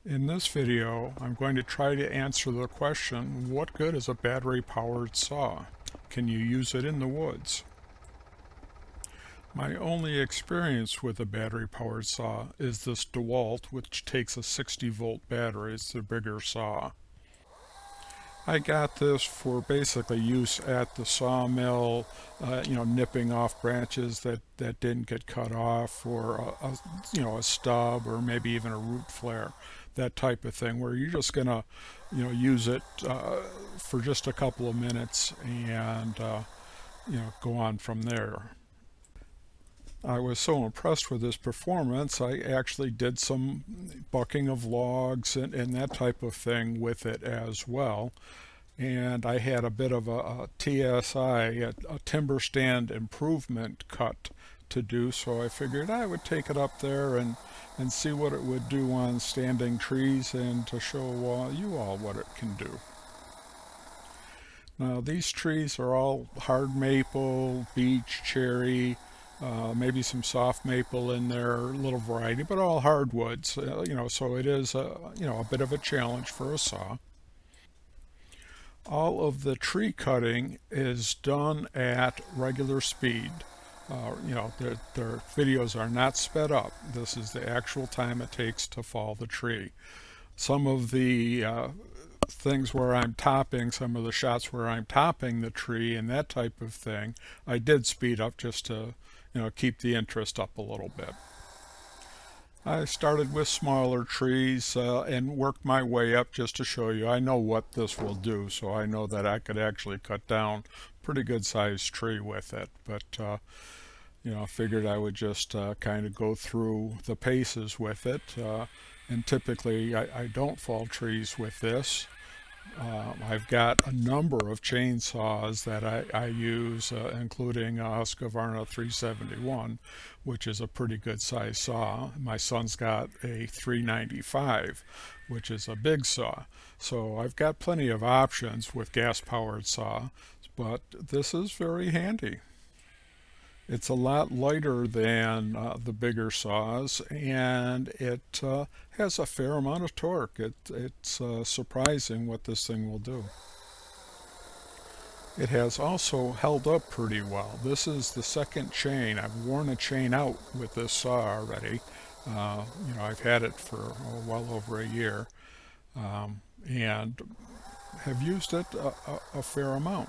In this video, I'm going to try to answer the question, what good is a battery-powered saw? Can you use it in the woods? My only experience with a battery-powered saw is this Dewalt, which takes a 60-volt battery. It's the bigger saw. I got this for basically use at the sawmill, nipping off branches that didn't get cut off, or a stub, or maybe even a root flare, that type of thing, where you're just gonna, use it for just a couple of minutes and go on from there. I was so impressed with this performance, I actually did some bucking of logs and that type of thing with it as well. And I had a bit of a TSI, a timber stand improvement cut to do, so I figured I would take it up there and see what it would do on standing trees and to show you all what it can do. Now these trees are all hard maple, beech, cherry, maybe some soft maple in there, a little variety, but all hardwoods, so it is a bit of a challenge for a saw. All of the tree cutting is done at regular speed. Their videos are not sped up. This is the actual time it takes to fall the tree. Some of the things where I'm topping, some of the shots where I'm topping the tree and that type of thing, I did speed up just to, keep the interest up a little bit. I started with smaller trees and worked my way up just to show you. I know what this will do, so I know that I could actually cut down a pretty good sized tree with it. But, figured I would just kind of go through the paces with it. And typically I don't fall trees with this. I've got a number of chainsaws that I use, including a Husqvarna 371, which is a pretty good size saw. My son's got a 395, which is a big saw. So I've got plenty of options with gas-powered saw, but this is very handy. It's a lot lighter than the bigger saws, and it has a fair amount of torque. It's surprising what this thing will do. It has also held up pretty well. This is the second chain. I've worn a chain out with this saw already. I've had it for well over a year, and have used it a fair amount.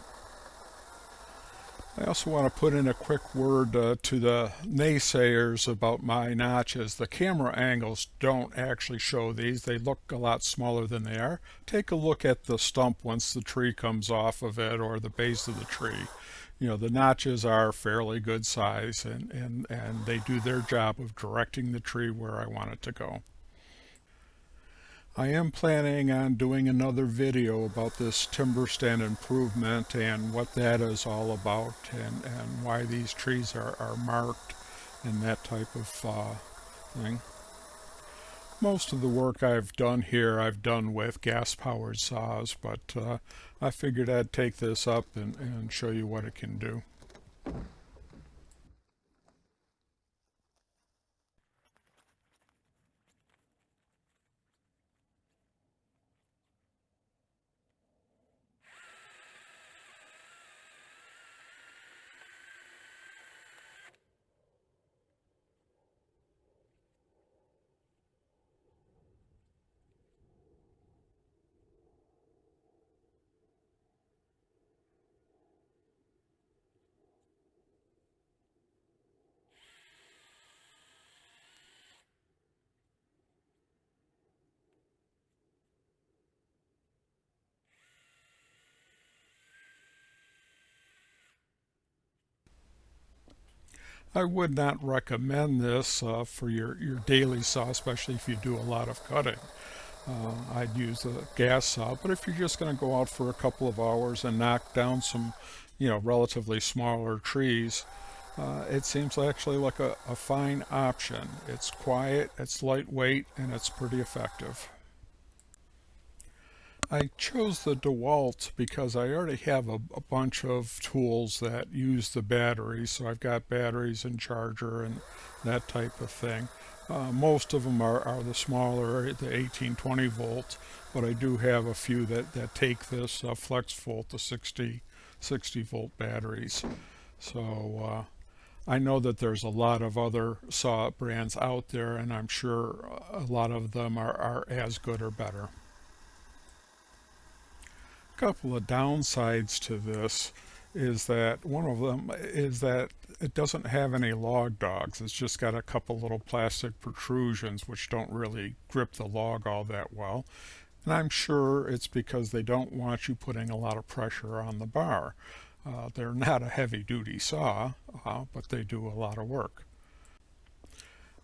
I also want to put in a quick word to the naysayers about my notches. The camera angles don't actually show these. They look a lot smaller than they are. Take a look at the stump once the tree comes off of it, or the base of the tree. The notches are fairly good size, and they do their job of directing the tree where I want it to go. I am planning on doing another video about this timber stand improvement and what that is all about, and why these trees are marked and that type of thing. Most of the work I've done here I've done with gas-powered saws, but I figured I'd take this up and show you what it can do. I would not recommend this for your daily saw, especially if you do a lot of cutting. I'd use a gas saw, but if you're just going to go out for a couple of hours and knock down some, relatively smaller trees, it seems actually like a fine option. It's quiet, it's lightweight, and it's pretty effective. I chose the Dewalt because I already have a bunch of tools that use the battery, so I've got batteries and charger and that type of thing. Most of them are the smaller, the 18-20 volt, but I do have a few that take this flex volt, the 60 volt batteries. So I know that there's a lot of other saw brands out there, and I'm sure a lot of them are as good or better. A couple of downsides to this is that one of them is that it doesn't have any log dogs. It's just got a couple little plastic protrusions which don't really grip the log all that well. And I'm sure it's because they don't want you putting a lot of pressure on the bar. They're not a heavy-duty saw, but they do a lot of work.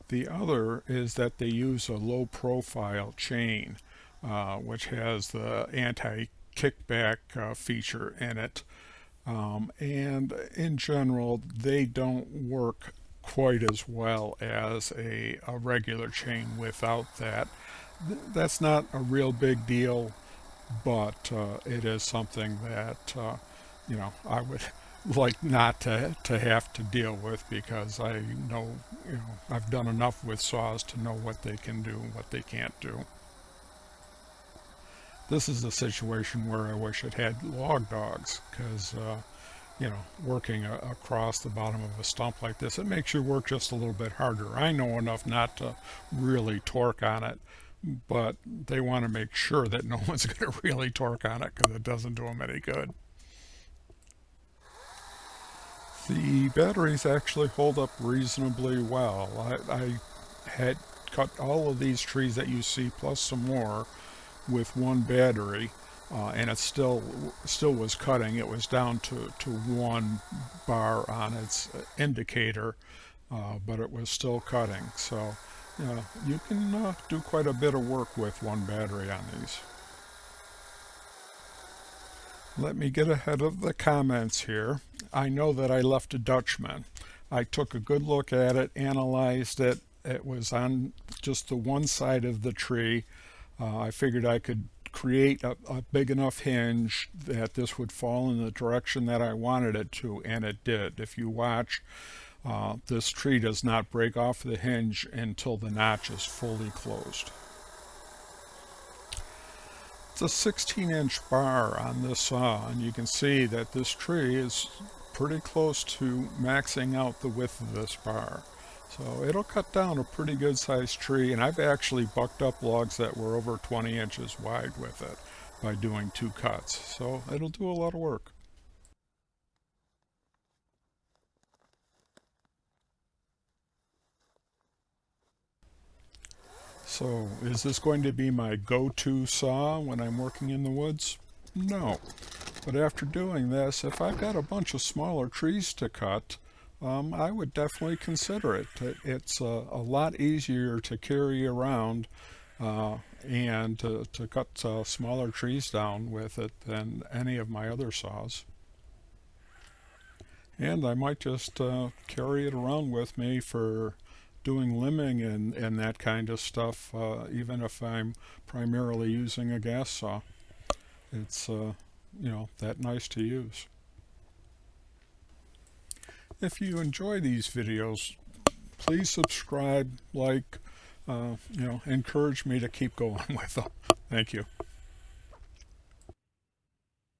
The other is that they use a low-profile chain, which has the anti-kickback feature in it. And in general, they don't work quite as well as a regular chain without that. That's not a real big deal, but it is something that I would like not to have to deal with, because I know, I've done enough with saws to know what they can do and what they can't do. This is a situation where I wish it had log dogs, because working across the bottom of a stump like this, it makes your work just a little bit harder. I know enough not to really torque on it, but they want to make sure that no one's going to really torque on it, because it doesn't do them any good. The batteries actually hold up reasonably well. I had cut all of these trees that you see plus some more with one battery, and it still was cutting. It was down to one bar on its indicator, but it was still cutting. So you can do quite a bit of work with one battery on these. Let me get ahead of the comments here. I know that I left a Dutchman. I took a good look at it, analyzed it. It was on just the one side of the tree. I figured I could create a big enough hinge that this would fall in the direction that I wanted it to, and it did. If you watch, this tree does not break off the hinge until the notch is fully closed. It's a 16-inch bar on this saw, and you can see that this tree is pretty close to maxing out the width of this bar. So it'll cut down a pretty good sized tree, and I've actually bucked up logs that were over 20 inches wide with it by doing 2 cuts. So it'll do a lot of work. So is this going to be my go-to saw when I'm working in the woods? No. But after doing this, if I've got a bunch of smaller trees to cut, I would definitely consider it. It's a lot easier to carry around and to cut smaller trees down with it than any of my other saws. And I might just carry it around with me for doing limbing and that kind of stuff, even if I'm primarily using a gas saw. It's that nice to use. If you enjoy these videos, please subscribe, like, encourage me to keep going with them. Thank you.